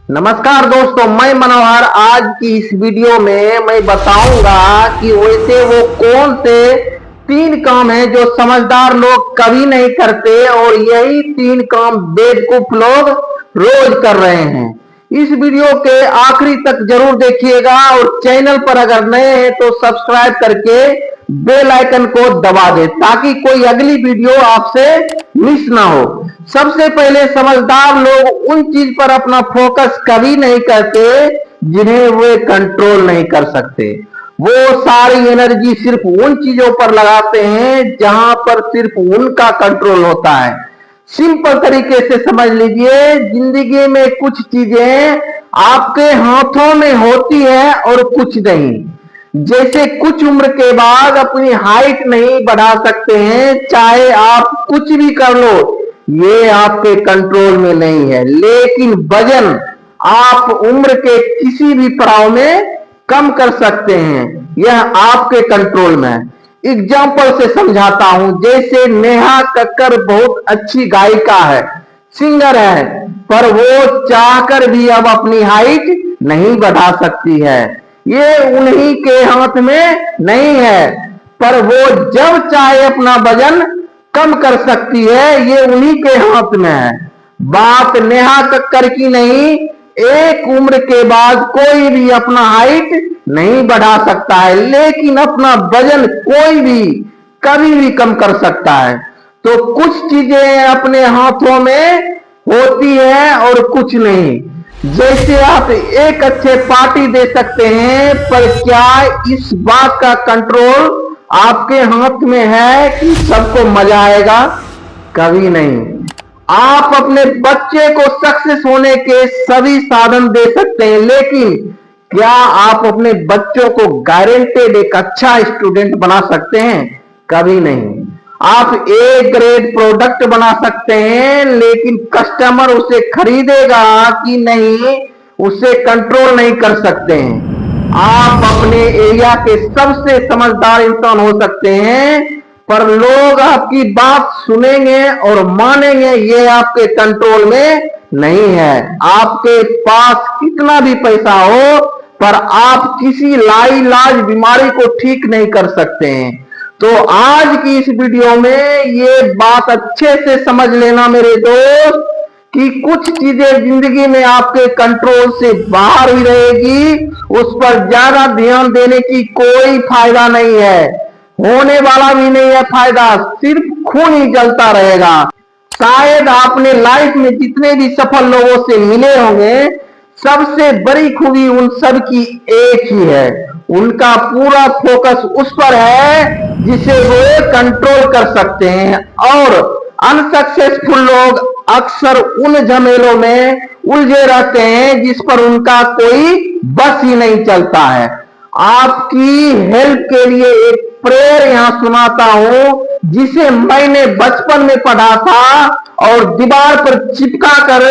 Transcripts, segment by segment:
नमस्कार दोस्तों, मैं मनोहर। आज की इस वीडियो में मैं बताऊंगा कि वैसे वो कौन से 3 काम हैं जो समझदार लोग कभी नहीं करते और यही 3 काम बेवकूफ लोग रोज कर रहे हैं। इस वीडियो के आखिरी तक जरूर देखिएगा और चैनल पर अगर नए हैं तो सब्सक्राइब करके बेल आइकन को दबा दे ताकि कोई अगली वीडियो आपसे मिस ना हो। सबसे पहले समझदार लोग उन चीज पर अपना फोकस कभी नहीं करते जिन्हें वे कंट्रोल नहीं कर सकते। वो सारी एनर्जी सिर्फ उन चीजों पर लगाते हैं जहां पर सिर्फ उनका कंट्रोल होता है। सिंपल तरीके से समझ लीजिए, जिंदगी में कुछ चीजें आपके हाथों में होती है और कुछ नहीं। जैसे कुछ उम्र के बाद अपनी हाइट नहीं बढ़ा सकते हैं, चाहे आप कुछ भी कर लो, ये आपके कंट्रोल में नहीं है। लेकिन वजन आप उम्र के किसी भी पड़ाव में कम कर सकते हैं, यह आपके कंट्रोल में है। एग्जाम्पल से समझाता हूं। जैसे नेहा कक्कर बहुत अच्छी गायिका है, सिंगर है, पर वो चाहकर भी अब अपनी हाइट नहीं बढ़ा सकती है। ये उन्हीं के हाथ में नहीं है, पर वो जब चाहे अपना वजन कम कर सकती है, ये उन्हीं के हाथ में है। बात नेहा कक्कर की नहीं, एक उम्र के बाद कोई भी अपना हाइट नहीं बढ़ा सकता है, लेकिन अपना वजन कोई भी कभी भी कम कर सकता है। तो कुछ चीजें अपने हाथों में होती है और कुछ नहीं। जैसे आप एक अच्छे पार्टी दे सकते हैं, पर क्या इस बात का कंट्रोल आपके हाथ में है कि सबको मजा आएगा? कभी नहीं। आप अपने बच्चे को सक्सेस होने के सभी साधन दे सकते हैं, लेकिन क्या आप अपने बच्चों को गारंटेड एक अच्छा स्टूडेंट बना सकते हैं? कभी नहीं। आप ए ग्रेड प्रोडक्ट बना सकते हैं, लेकिन कस्टमर उसे खरीदेगा कि नहीं, उसे कंट्रोल नहीं कर सकते हैं। आप अपने एरिया के सबसे समझदार इंसान हो सकते हैं, पर लोग आपकी बात सुनेंगे और मानेंगे, ये आपके कंट्रोल में नहीं है। आपके पास कितना भी पैसा हो, पर आप किसी लाइलाज बीमारी को ठीक नहीं कर सकते हैं। तो आज की इस वीडियो में ये बात अच्छे से समझ लेना मेरे दोस्त, कि कुछ चीजें जिंदगी में आपके कंट्रोल से बाहर ही रहेगी, उस पर ज्यादा ध्यान देने की कोई फायदा नहीं है, होने वाला भी नहीं है फायदा, सिर्फ खून ही जलता रहेगा। शायद आपने लाइफ में जितने भी सफल लोगों से मिले होंगे, सबसे बड़ी खूबी उन सब की एक ही है, उनका पूरा फोकस उस पर है जिसे वो कंट्रोल कर सकते हैं। और अनसक्सेसफुल लोग अक्सर उन झमेलों में उलझे रहते हैं जिस पर उनका कोई बस ही नहीं चलता है। आपकी हेल्प के लिए एक प्रेयर यहां सुनाता हूं, जिसे मैंने बचपन में पढ़ा था और दीवार पर चिपका कर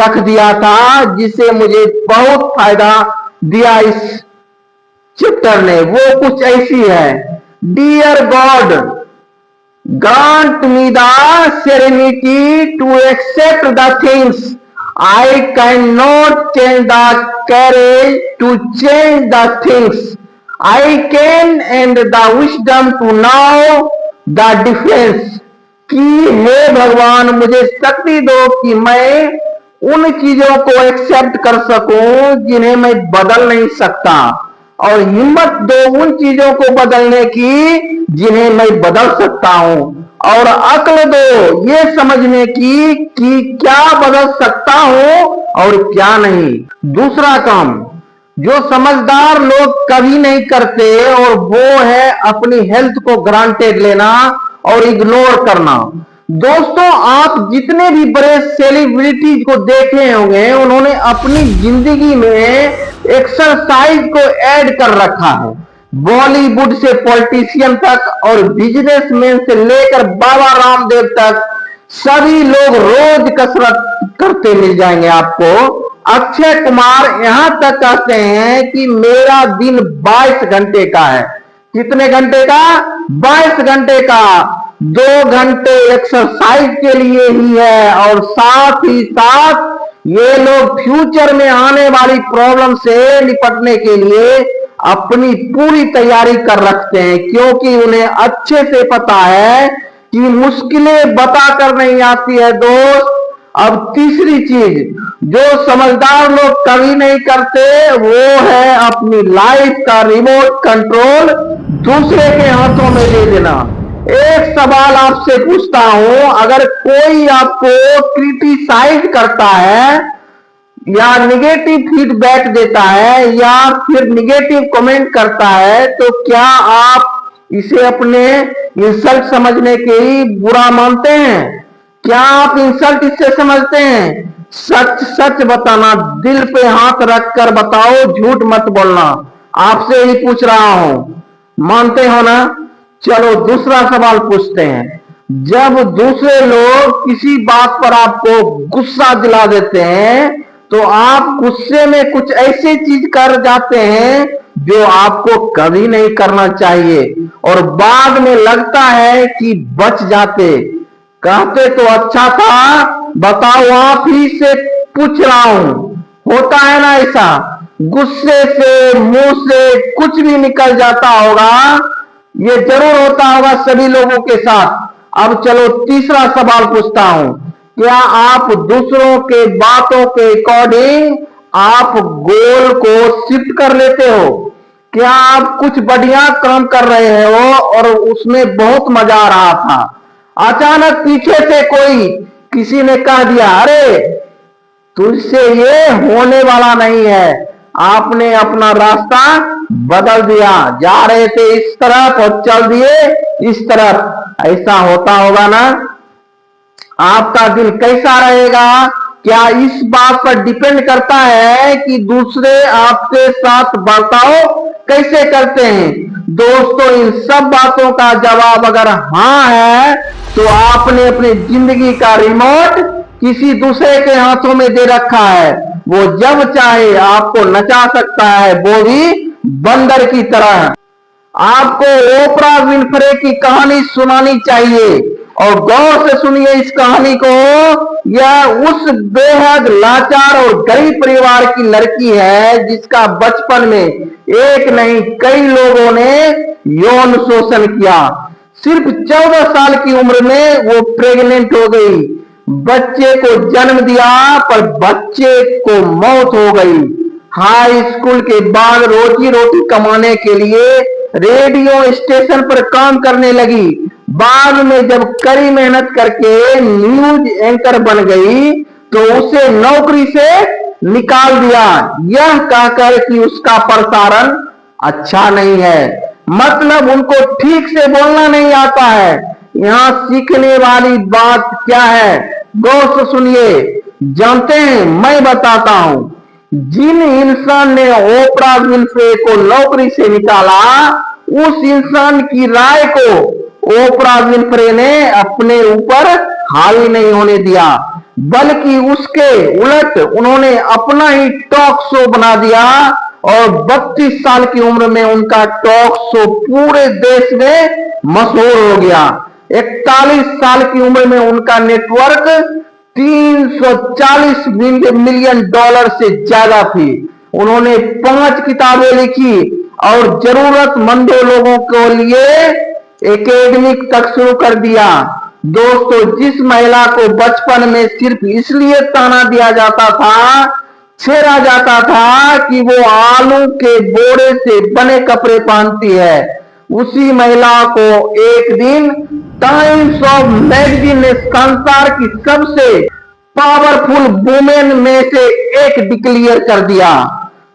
रख दिया था, जिसे मुझे बहुत फायदा दिया इस चैप्टर ने। वो कुछ ऐसी है: dear God, grant me the serenity to accept the things I cannot change, the courage to change the things I can, and the wisdom to know the difference। कि हे भगवान, मुझे शक्ति दो कि मैं उन चीजों को एक्सेप्ट कर सकूं जिन्हें मैं बदल नहीं सकता, और हिम्मत दो उन चीजों को बदलने की जिन्हें मैं बदल सकता हूं, और अक्ल दो ये समझने की कि क्या बदल सकता हूं और क्या नहीं। दूसरा काम जो समझदार लोग कभी नहीं करते, और वो है अपनी हेल्थ को ग्रांटेड लेना और इग्नोर करना। दोस्तों, आप जितने भी बड़े सेलिब्रिटीज को देखे होंगे, उन्होंने अपनी जिंदगी में एक्सरसाइज को ऐड कर रखा है। बॉलीवुड से पॉलिटिशियन तक और बिजनेसमैन से लेकर बाबा रामदेव तक सभी लोग रोज कसरत करते मिल जाएंगे आपको। अक्षय कुमार यहां तक कहते हैं कि मेरा दिन 22 घंटे का है। कितने घंटे का? 22 घंटे का। 2 घंटे एक्सरसाइज के लिए ही है और साथ ही साथ ये लोग फ्यूचर में आने वाली प्रॉब्लम से निपटने के लिए अपनी पूरी तैयारी कर रखते हैं, क्योंकि उन्हें अच्छे से पता है कि मुश्किलें बताकर नहीं आती है दोस्त। अब तीसरी चीज जो समझदार लोग कभी नहीं करते वो है अपनी लाइफ का रिमोट कंट्रोल दूसरे के हाथों में दे देना। एक सवाल आपसे पूछता हूं, अगर कोई आपको क्रिटिसाइज करता है या निगेटिव फीडबैक देता है या फिर निगेटिव कमेंट करता है, तो क्या आप इसे अपने इंसल्ट समझने के ही बुरा मानते हैं? क्या आप इंसल्ट इससे समझते हैं? सच सच बताना, दिल पे हाथ रखकर बताओ, झूठ मत बोलना। आपसे ही पूछ रहा हूं, मानते हो ना? चलो दूसरा सवाल पूछते हैं। जब दूसरे लोग किसी बात पर आपको गुस्सा दिला देते हैं तो आप गुस्से में कुछ ऐसी चीज कर जाते हैं जो आपको कभी नहीं करना चाहिए और बाद में लगता है कि बच जाते। कहते तो अच्छा था, बताओ आप ही से पूछ रहा हूं, होता है ना ऐसा? गुस्से से मुंह से कुछ भी निकल जाता होगा, ये जरूर होता होगा सभी लोगों के साथ। अब चलो तीसरा सवाल पूछता हूं, क्या आप दूसरों के बातों के अकॉर्डिंग आप गोल को शिफ्ट कर लेते हो? क्या आप कुछ बढ़िया काम कर रहे हो और उसमें बहुत मजा आ रहा था, अचानक पीछे से कोई किसी ने कह दिया अरे तुझसे ये होने वाला नहीं है, आपने अपना रास्ता बदल दिया, जा रहे थे इस तरफ और चल दिए इस तरफ। ऐसा होता होगा ना? आपका दिल कैसा रहेगा? क्या इस बात पर डिपेंड करता है कि दूसरे आपके साथ बर्ताव कैसे करते हैं? दोस्तों, इन सब बातों का जवाब अगर हाँ है तो आपने अपनी जिंदगी का रिमोट किसी दूसरे के हाथों में दे रखा है। वो जब चाहे आपको नचा सकता है, वो भी बंदर की तरह। आपको ओपरा विनफ्रे की कहानी सुनानी चाहिए और गौर से सुनिए इस कहानी को। यह उस बेहद लाचार और गरीब परिवार की लड़की है जिसका बचपन में एक नहीं कई लोगों ने यौन शोषण किया। सिर्फ 14 साल की उम्र में वो प्रेग्नेंट हो गई, बच्चे को जन्म दिया, पर बच्चे को मौत हो गई। हाई स्कूल के बाद रोजी रोटी कमाने के लिए रेडियो स्टेशन पर काम करने लगी। बाद में जब कड़ी मेहनत करके न्यूज एंकर बन गई तो उसे नौकरी से निकाल दिया, यह कहकर कि उसका प्रसारण अच्छा नहीं है, मतलब उनको ठीक से बोलना नहीं आता है। यहाँ सीखने वाली बात क्या है, गौर से सुनिए। जानते हैं, मैं बताता हूं। जिन इंसान ने ओपरा विनफ्रे को नौकरी से निकाला, उस इंसान की राय को ओपरा विनफ्रे ने अपने ऊपर हावी नहीं होने दिया, बल्कि उसके उलट उन्होंने अपना ही टॉक शो बना दिया और 32 साल की उम्र में उनका टॉक शो पूरे देश में मशहूर हो गया। 41 साल की उम्र में उनका नेटवर्क 340 मिलियन डॉलर से ज्यादा थी। उन्होंने 5 किताबें लिखी और जरूरतमंदों लोगों के लिए एकेडमिक तक शुरू कर दिया। दोस्तों, जिस महिला को बचपन में सिर्फ इसलिए ताना दिया जाता था, छेड़ा जाता था कि वो आलू के बोरे से बने कपड़े पहनती है, उसी महिला को एक दिन टाइम्स ऑफ मैगजीन ने संसार की सबसे पावरफुल वुमेन में से एक डिक्लेयर कर दिया।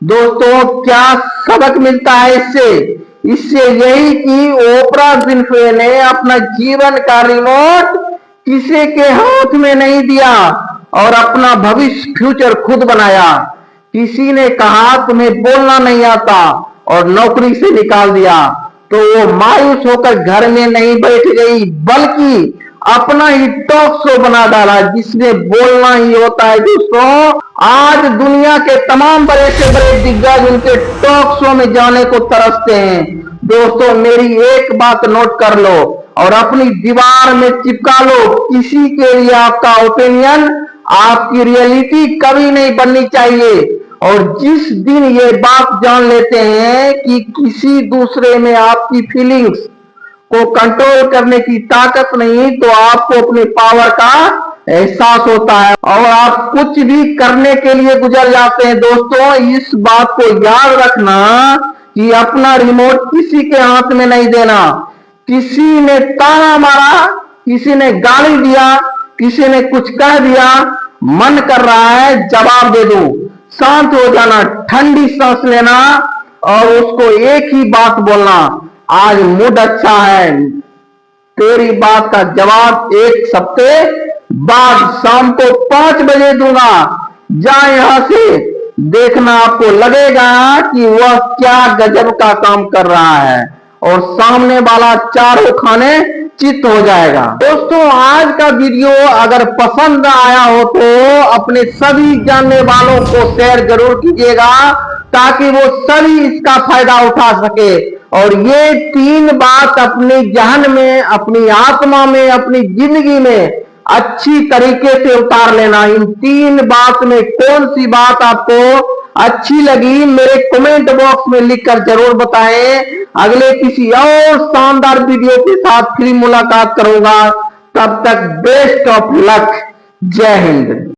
दोस्तों, क्या सबक मिलता है इससे? इससे यही कि ओपरा विनफ्रे ने अपना जीवन का रिमोट किसी के हाथ में नहीं दिया और अपना भविष्य फ्यूचर खुद बनाया। किसी ने कहा तुम्हें बोलना नहीं आता और नौकरी से निकाल दिया तो वो मायूस होकर घर में नहीं बैठ गई, बल्कि अपना ही टॉक शो बना डाला जिसमें बोलना ही होता है। दोस्तों, आज दुनिया के तमाम बड़े से बड़े दिग्गज उनके टॉक शो में जाने को तरसते हैं। दोस्तों, मेरी एक बात नोट कर लो और अपनी दीवार में चिपका लो, किसी के लिए आपका ओपिनियन आपकी रियलिटी कभी नहीं बननी चाहिए। और जिस दिन ये बात जान लेते हैं कि किसी दूसरे में आपकी फीलिंग्स को कंट्रोल करने की ताकत नहीं, तो आपको अपने पावर का एहसास होता है और आप कुछ भी करने के लिए गुजर जाते हैं। दोस्तों, इस बात को याद रखना कि अपना रिमोट किसी के हाथ में नहीं देना। किसी ने ताना मारा, किसी ने गाली दिया, किसी ने कुछ कह दिया, मन कर रहा है जवाब दे दो। शांत हो जाना, ठंडी सांस लेना और उसको एक ही बात बोलना, आज मूड अच्छा है, तेरी बात का जवाब एक हफ्ते बाद शाम को 5 बजे दूंगा, जा यहां से। देखना, आपको लगेगा कि वह क्या गजब का काम कर रहा है और सामने वाला चारों खाने चित हो जाएगा। दोस्तों, आज का वीडियो अगर पसंद आया हो तो अपने सभी जानने वालों को शेयर जरूर कीजिएगा, ताकि वो सभी इसका फायदा उठा सके। और ये 3 बात अपने जहन में, अपनी आत्मा में, अपनी जिंदगी में अच्छी तरीके से उतार लेना। इन 3 बात में कौन सी बात आपको अच्छी लगी, मेरे कमेंट बॉक्स में लिखकर जरूर बताएं। अगले किसी और शानदार वीडियो के साथ फिर मुलाकात करूंगा। तब तक बेस्ट ऑफ लक। जय हिंद।